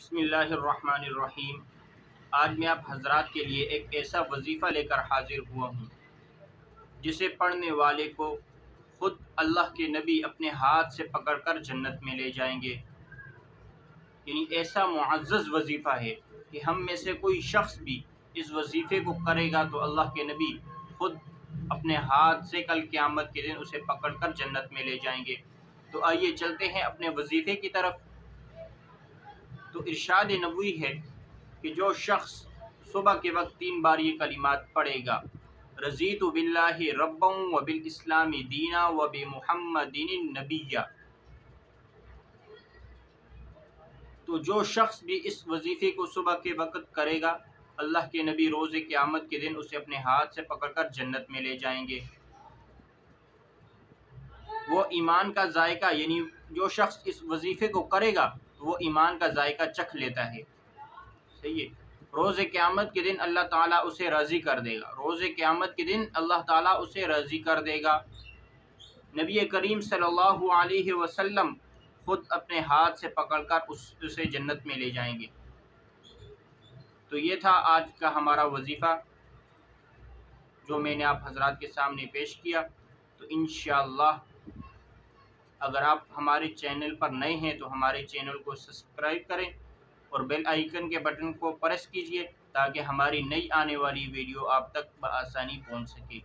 بسم اللہ الرحمن الرحیم۔ آج میں آپ حضرات کے لیے ایک ایسا وظیفہ لے کر حاضر ہوا ہوں جسے پڑھنے والے کو خود اللہ کے نبی اپنے ہاتھ سے پکڑ کر جنت میں لے جائیں گے۔ یعنی ایسا معزز وظیفہ ہے کہ ہم میں سے کوئی شخص بھی اس وظیفے کو کرے گا تو اللہ کے نبی خود اپنے ہاتھ سے کل قیامت کے دن اسے پکڑ کر جنت میں لے جائیں گے۔ تو آئیے چلتے ہیں اپنے وظیفے کی طرف۔ تو ارشاد نبوی ہے کہ جو شخص صبح کے وقت 3 بار یہ کلمات پڑھے گا، رضیت باللہ ربا وبالاسلام دینا وبمحمد نبیا، تو جو شخص بھی اس وظیفے کو صبح کے وقت کرے گا، اللہ کے نبی روز قیامت کے دن اسے اپنے ہاتھ سے پکڑ کر جنت میں لے جائیں گے۔ وہ ایمان کا ذائقہ، یعنی جو شخص اس وظیفے کو کرے گا تو وہ ایمان کا ذائقہ چکھ لیتا ہے، صحیح ہے۔ روز قیامت کے دن اللہ تعالیٰ اسے راضی کر دے گا، روز قیامت کے دن اللہ تعالیٰ اسے راضی کر دے گا۔ نبی کریم صلی اللہ علیہ وسلم خود اپنے ہاتھ سے پکڑ کر اسے جنت میں لے جائیں گے۔ تو یہ تھا آج کا ہمارا وظیفہ جو میں نے آپ حضرات کے سامنے پیش کیا۔ تو انشاءاللہ اگر آپ ہمارے چینل پر نئے ہیں تو ہمارے چینل کو سبسکرائب کریں اور بیل آئیکن کے بٹن کو پریس کیجئے تاکہ ہماری نئی آنے والی ویڈیو آپ تک بآسانی پہنچ سکے۔